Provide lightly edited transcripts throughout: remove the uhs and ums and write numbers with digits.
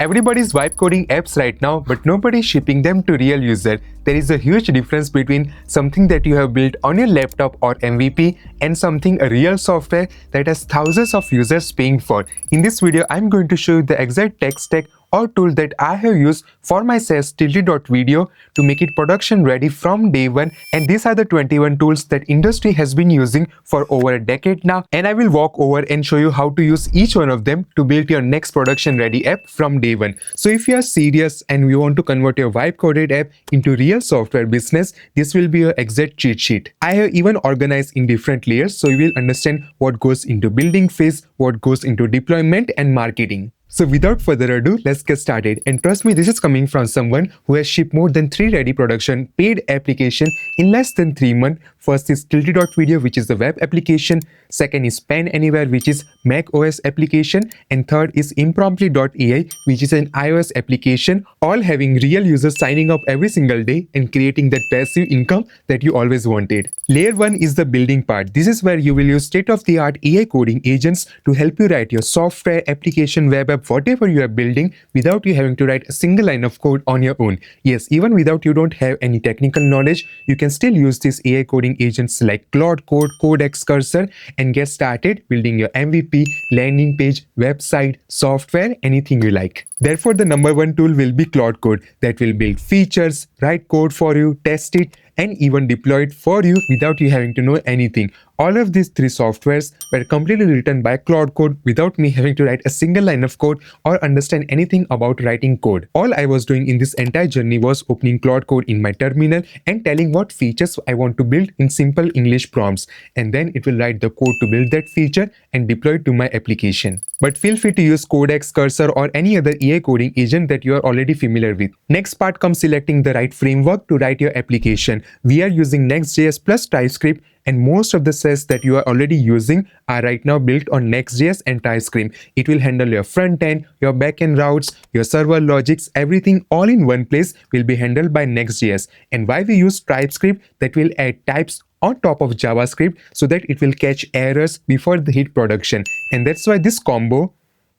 Everybody's vibe coding apps right now, but nobody's shipping them to real user. There is a huge difference between something that you have built on your laptop or MVP and something a real software that has thousands of users paying for. In this video, I'm going to show you the exact tech stack or tool that I have used for my SAAS TiltIt.video to make it production ready from day one, and these are the 21 tools that industry has been using for over a decade now, and I will walk over and show you how to use each one of them to build your next production ready app from day one. So if you are serious and you want to convert your vibe coded app into real software business, this will be your exact cheat sheet. I have even organized in different layers so you will understand what goes into building phase, what goes into deployment and marketing. So without further ado, let's get started. And trust me, this is coming from someone who has shipped more than 3 ready production paid application in less than 3 months. First is TiltIt.video, which is the web application. Second is PenAnywhere, which is Mac OS application. And third is Impromptly.ai, which is an iOS application, all having real users signing up every single day and creating that passive income that you always wanted. Layer 1 is the building part. This is where you will use state-of-the-art AI coding agents to help you write your software, application, web app, whatever you are building without you having to write a single line of code on your own. Yes, even without you don't have any technical knowledge, you can still use these AI coding agents like Claude Code, Codex Cursor and get started building your MVP, landing page, website, software, anything you like. Therefore, the number one tool will be Claude Code that will build features, write code for you, test it, and even deploy it for you without you having to know anything. All of these 3 softwares were completely written by Claude Code without me having to write a single line of code or understand anything about writing code. All I was doing in this entire journey was opening Claude Code in my terminal and telling what features I want to build in simple English prompts, and then it will write the code to build that feature and deploy it to my application. But feel free to use Codex, Cursor or any other AI coding agent that you are already familiar with. Next part comes selecting the right framework to write your application. We are using Next.js plus TypeScript, and most of the SAAS that you are already using are right now built on Next.js and TypeScript. It will handle your front end, your backend routes, your server logics, everything all in one place will be handled by Next.js. And why we use TypeScript, that will add types on top of JavaScript so that it will catch errors before they hit production. And that's why this combo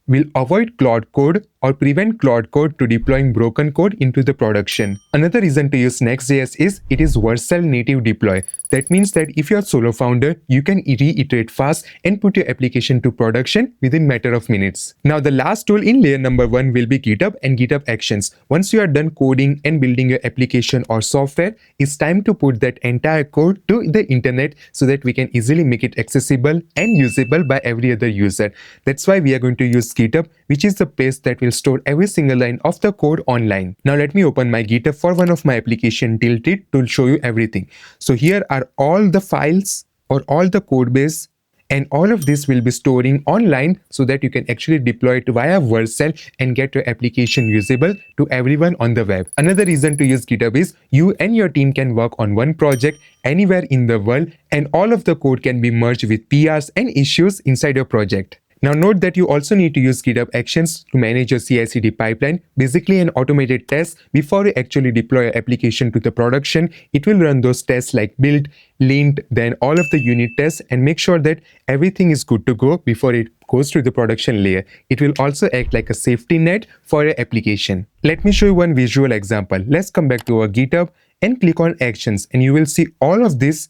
will avoid Claude Code or prevent Claude Code to deploying broken code into the production. Another reason to use Next.js is it is Vercel native deploy. That means that if you're a solo founder, you can reiterate fast and put your application to production within matter of minutes. Now the last tool in layer number 1 will be GitHub and GitHub Actions. Once you are done coding and building your application or software, it's time to put that entire code to the internet so that we can easily make it accessible and usable by every other user. That's why we are going to use GitHub, which is the place that will store every single line of the code online. Now let me open my GitHub for one of my application TiltIt to show you everything. So here are all the files or all the code base, and all of this will be storing online so that you can actually deploy it via Vercel and get your application usable to everyone on the web. Another reason to use GitHub is you and your team can work on one project anywhere in the world, and all of the code can be merged with PRs and issues inside your project. Now note that you also need to use GitHub Actions to manage your CI/CD pipeline, basically an automated test before you actually deploy your application to the production. It will run those tests like build, lint, then all of the unit tests and make sure that everything is good to go before it goes to the production layer. It will also act like a safety net for your application. Let me show you one visual example. Let's come back to our GitHub and click on Actions, and you will see all of this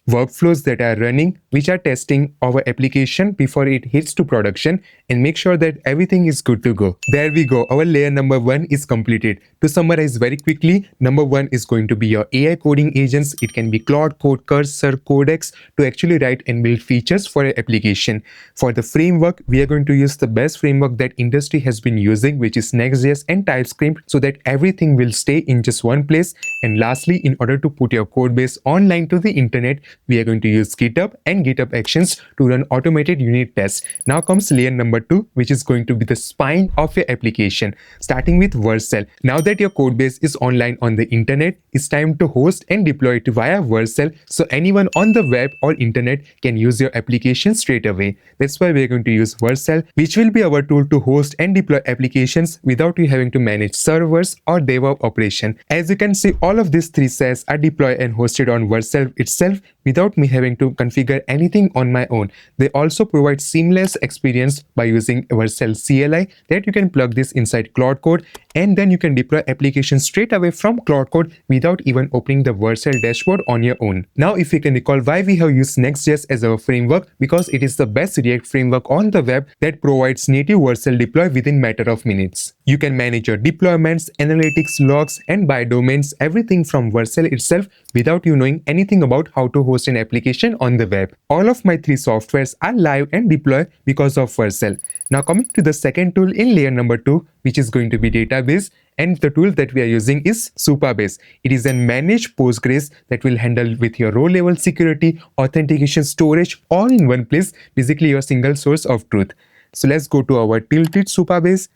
workflows that are running, which are testing our application before it hits to production, and make sure that everything is good to go. There we go. Our layer number 1 is completed. To summarize very quickly, number 1 is going to be your AI coding agents. It can be Claude Code, Cursor, Codex to actually write and build features for your application. For the framework, we are going to use the best framework that industry has been using, which is Next.js and TypeScript, so that everything will stay in just one place. And lastly, in order to put your code base online to the internet, we are going to use GitHub and GitHub Actions to run automated unit tests. Now comes layer number 2, which is going to be the spine of your application, starting with Vercel. Now that your code base is online on the internet, it's time to host and deploy it via Vercel so anyone on the web or internet can use your application straight away. That's why we're going to use Vercel, which will be our tool to host and deploy applications without you having to manage servers or DevOps operation. As you can see, all of these 3 SaaS are deployed and hosted on Vercel itself without me having to configure anything on my own. They also provide seamless experience by using Vercel CLI that you can plug this inside Claude Code, and then you can deploy applications straight away from Claude Code without even opening the Vercel dashboard on your own. Now, if you can recall why we have used Next.js as our framework, because it is the best React framework on the web that provides native Vercel deploy within matter of minutes. You can manage your deployments, analytics, logs, and by domains, everything from Vercel itself without you knowing anything about how to host an application on the web. All of my three softwares are live and deploy because of Vercel. Now coming to the second tool in layer number 2, which is going to be database, and the tool that we are using is Supabase. It is a managed Postgres that will handle with your row level security, authentication, storage, all in one place, basically your single source of truth. So let's go to our TiltIt Supabase.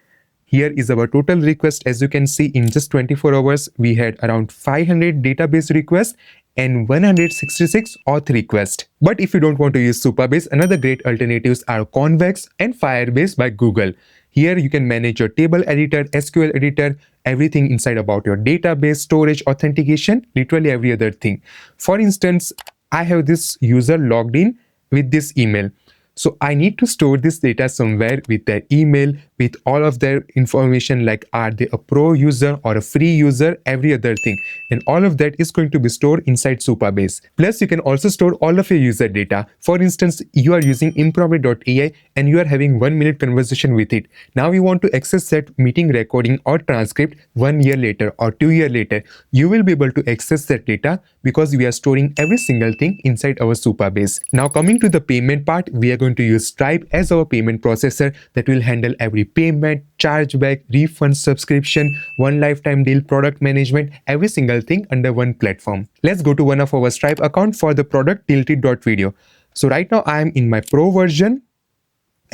Here is our total request. As you can see, in just 24 hours, we had around 500 database requests and 166 auth requests. But if you don't want to use Supabase, another great alternatives are Convex and Firebase by Google. Here you can manage your table editor, SQL editor, everything inside about your database, storage, authentication, literally every other thing. For instance, I have this user logged in with this email. So I need to store this data somewhere with their email, with all of their information, like are they a pro user or a free user, every other thing. And all of that is going to be stored inside Supabase. Plus, you can also store all of your user data. For instance, you are using Impromptly.ai and you are having 1 minute conversation with it. Now you want to access that meeting recording or transcript 1 year later or 2 years later. You will be able to access that data because we are storing every single thing inside our Supabase. Now coming to the payment part, we are going to use Stripe as our payment processor that will handle every payment, chargeback, refund, subscription, one lifetime deal, product management, every single thing under one platform. Let's go to one of our Stripe account for the product TiltIt.video. So right now I am in my pro version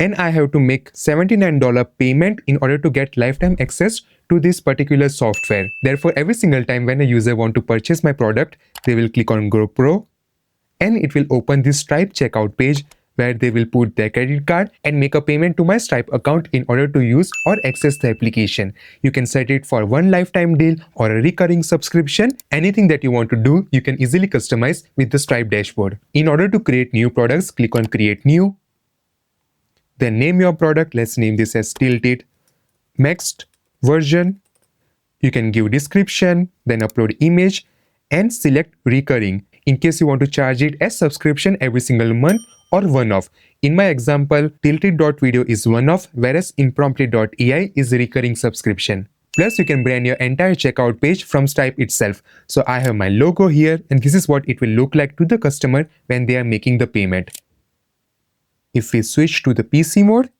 and I have to make $79 payment in order to get lifetime access to this particular software. Therefore, every single time when a user want to purchase my product, they will click on Go Pro and it will open this Stripe checkout page where they will put their credit card and make a payment to my Stripe account in order to use or access the application. You can set it for one lifetime deal or a recurring subscription. Anything that you want to do, you can easily customize with the Stripe dashboard. In order to create new products, click on Create New. Then name your product. Let's name this as TiltIt. Next version. You can give description, then upload image and select recurring in case you want to charge it as subscription every single month or one-off. In my example, TiltIt.video is one-off, whereas Impromptly.ai is a recurring subscription. Plus, you can brand your entire checkout page from Stripe itself. So I have my logo here, and this is what it will look like to the customer when they are making the payment. If we switch to the PC mode,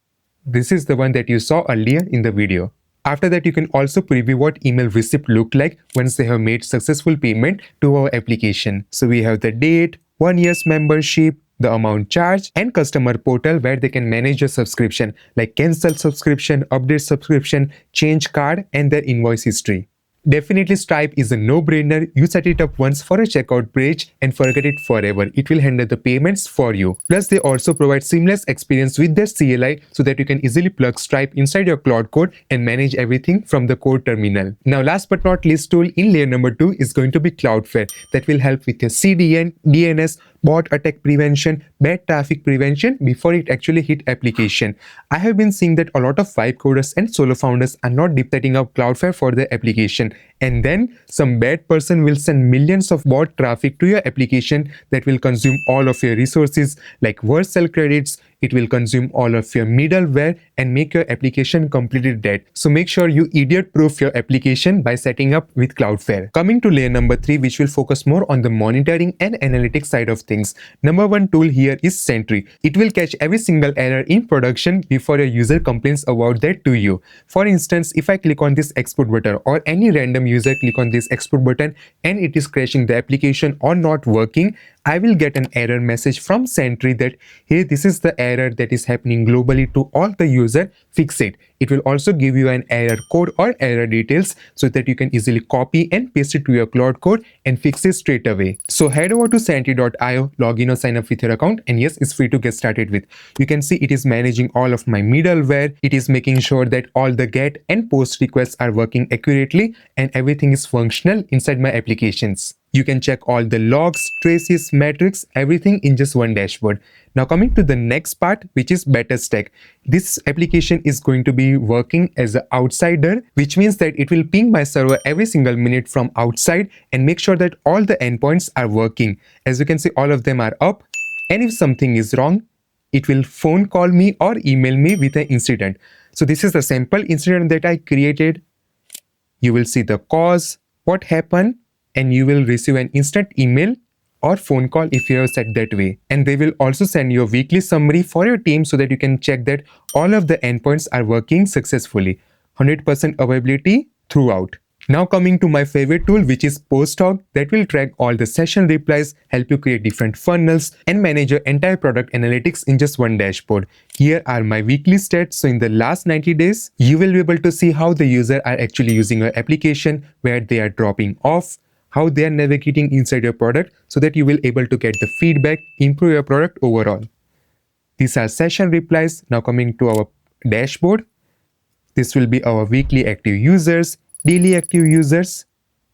this is the one that you saw earlier in the video. After that, you can also preview what email receipt look like once they have made successful payment to our application. So we have the date, 1 year's membership, the amount charged, and customer portal where they can manage your subscription like cancel subscription, update subscription, change card, and their invoice history. Definitely Stripe is a no-brainer. You set it up once for a checkout page and forget it forever. It will handle the payments for you. Plus, they also provide seamless experience with their CLI so that you can easily plug Stripe inside your Claude Code and manage everything from the code terminal. Now, last but not least tool in layer number 2 is going to be Cloudflare that will help with your CDN, DNS, bot attack prevention, bad traffic prevention before it actually hit application. I have been seeing that a lot of vibe coders and solo founders are not deep setting up Cloudflare for their application, and then some bad person will send millions of bot traffic to your application that will consume all of your resources like Vercel credits. It will consume all of your middleware and make your application completely dead. So make sure you idiot-proof your application by setting up with Cloudflare. Coming to layer number 3, which will focus more on the monitoring and analytics side of things. Number 1 tool here is Sentry. It will catch every single error in production before a user complains about that to you. For instance, if I click on this export button or any random user click on this export button and it is crashing the application or not working, I will get an error message from Sentry that, hey, this is the error that is happening globally to all the user, fix it. It will also give you an error code or error details so that you can easily copy and paste it to your Claude Code and fix it straight away. So head over to Sentry.io, log in or sign up with your account, and yes, it's free to get started with. You can see it is managing all of my middleware. It is making sure that all the get and post requests are working accurately and everything is functional inside my applications. You can check all the logs, traces, metrics, everything in just one dashboard. Now coming to the next part, which is BetterStack. This application is going to be working as an outsider, which means that it will ping my server every single minute from outside and make sure that all the endpoints are working. As you can see, all of them are up. And if something is wrong, it will phone call me or email me with an incident. So this is the sample incident that I created. You will see the cause, what happened, and you will receive an instant email or phone call if you have set that way. And they will also send you a weekly summary for your team so that you can check that all of the endpoints are working successfully. 100% availability throughout. Now coming to my favorite tool, which is PostHog, that will track all the session replies, help you create different funnels, and manage your entire product analytics in just one dashboard. Here are my weekly stats. So in the last 90 days, you will be able to see how the user are actually using your application, where they are dropping off, how they are navigating inside your product, so that you will able to get the feedback, improve your product overall. These are session replies. Now coming to our dashboard, this will be our weekly active users, daily active users,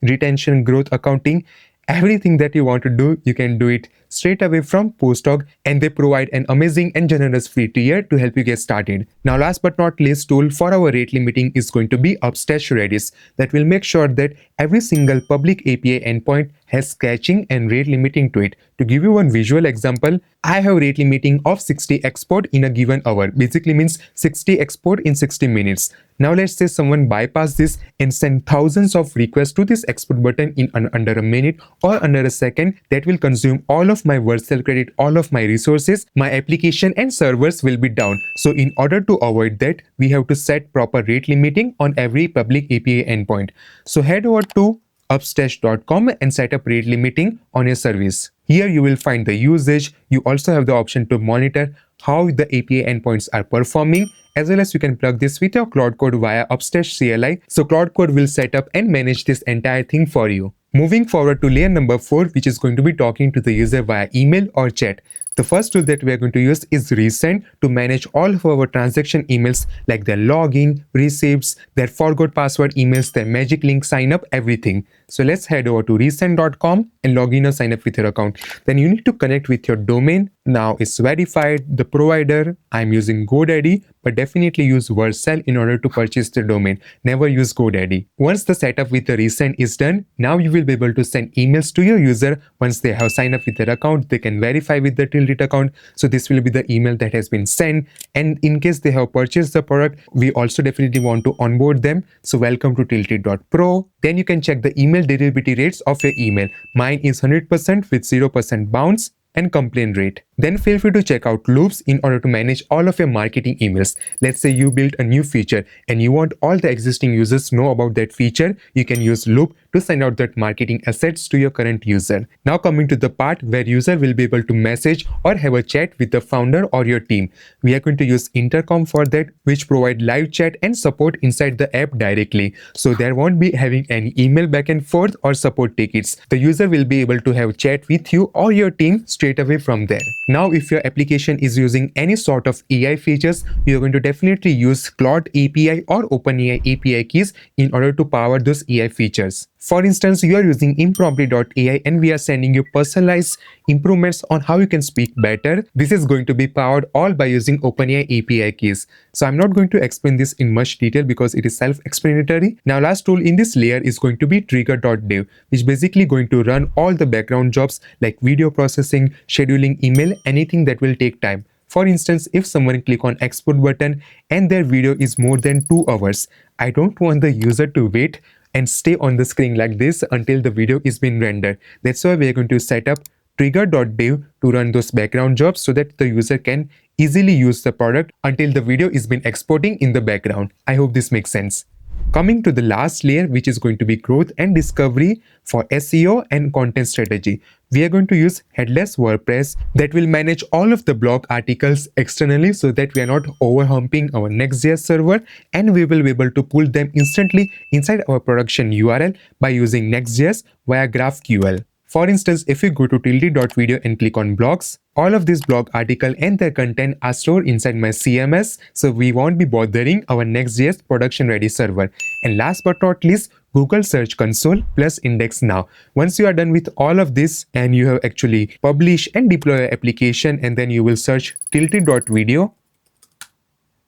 retention, growth accounting. Everything that you want to do, you can do it straight away from PostHog, and they provide an amazing and generous free tier to help you get started. Now last but not least tool for our rate limiting is going to be Upstash Redis, that will make sure that every single public API endpoint has caching and rate limiting to it. To give you one visual example, I have rate limiting of 60 export in a given hour. Basically means 60 export in 60 minutes. Now let's say someone bypass this and send thousands of requests to this export button in under a minute or under a second. That will consume all of my Vercel credit, all of my resources. My application and servers will be down. So in order to avoid that, we have to set proper rate limiting on every public API endpoint. So head over to Upstash.com and set up rate limiting on your service. Here you will find the usage. You also have the option to monitor how the API endpoints are performing, as well as you can plug this with your Claude Code via Upstash CLI. So Claude Code will set up and manage this entire thing for you. Moving forward to layer number 4, which is going to be talking to the user via email or chat. The first tool that we are going to use is Resend to manage all of our transaction emails, like their login, receipts, their forgot password emails, their magic link sign up, everything. So let's head over to resend.com and log in or sign up with your account. Then you need to connect with your domain. Now it's verified, the provider. I'm using GoDaddy, but definitely use Vercel in order to purchase the domain. Never use GoDaddy. Once the setup with the Resend is done, now you will be able to send emails to your user. Once they have signed up with their account, they can verify with the TiltIt account. So this will be the email that has been sent. And in case they have purchased the product, we also definitely want to onboard them. So welcome to TiltIt.pro. Then you can check the email delivery rates of your email. Mine is 100% with 0% bounce and complaint rate. Then feel free to check out loops in order to manage all of your marketing emails. Let's say you built a new feature and you want all the existing users to know about that feature. You can use loop to send out that marketing assets to your current user. Now coming to the part where user will be able to message or have a chat with the founder or your team. We are going to use Intercom for that, which provide live chat and support inside the app directly. So there won't be having any email back and forth or support tickets. The user will be able to have chat with you or your team straight away from there. Now, if your application is using any sort of AI features, you're going to definitely use Claude API or OpenAI API keys in order to power those AI features. For instance, you are using Impromptly.ai and we are sending you personalized improvements on how you can speak better. This is going to be powered all by using OpenAI API keys. So I'm not going to explain this in much detail because it is self-explanatory. Now last tool in this layer is going to be Trigger.dev, which basically going to run all the background jobs like video processing, scheduling email, anything that will take time. For instance, if someone click on export button and their video is more than 2 hours, I don't want the user to wait and stay on the screen like this until the video is being rendered. That's why we are going to set up Trigger.dev to run those background jobs so that the user can easily use the product until the video is been exporting in the background. I hope this makes sense. Coming to the last layer, which is going to be growth and discovery for SEO and content strategy. We are going to use Headless WordPress that will manage all of the blog articles externally so that we are not overhumping our Next.js server, and we will be able to pull them instantly inside our production URL by using Next.js via GraphQL. For instance, if you go to TiltIt.video and click on blogs, all of these blog article and their content are stored inside my CMS, so we won't be bothering our Next.js production ready server. And last but not least, Google Search Console plus Index Now. Once you are done with all of this and you have actually published and deploy your application, and then you will search TiltIt.video,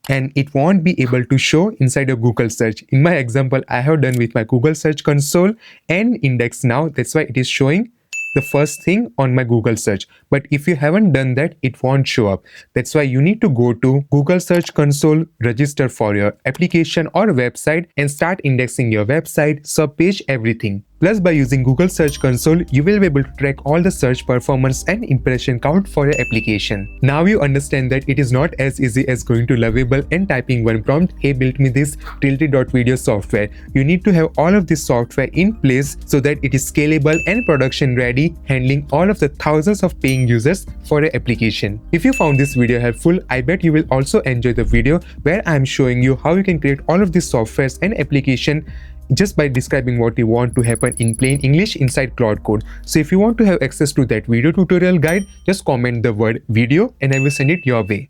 and it won't be able to show inside your Google search. In my example, I have done with my Google Search Console and Index Now. That's why it is showing the first thing on my Google search. But if you haven't done that, it won't show up. That's why you need to go to Google Search Console, register for your application or website, and start indexing your website, subpage, everything. Plus, by using Google Search Console, you will be able to track all the search performance and impression count for your application. Now you understand that it is not as easy as going to Lovable and typing one prompt, "Hey, build me this TiltIt.video software." You need to have all of this software in place so that it is scalable and production ready, handling all of the thousands of paying users for your application. If you found this video helpful, I bet you will also enjoy the video where I am showing you how you can create all of these softwares and application just by describing what you want to happen in plain English inside Claude Code. So if you want to have access to that video tutorial guide, just comment the word video and I will send it your way.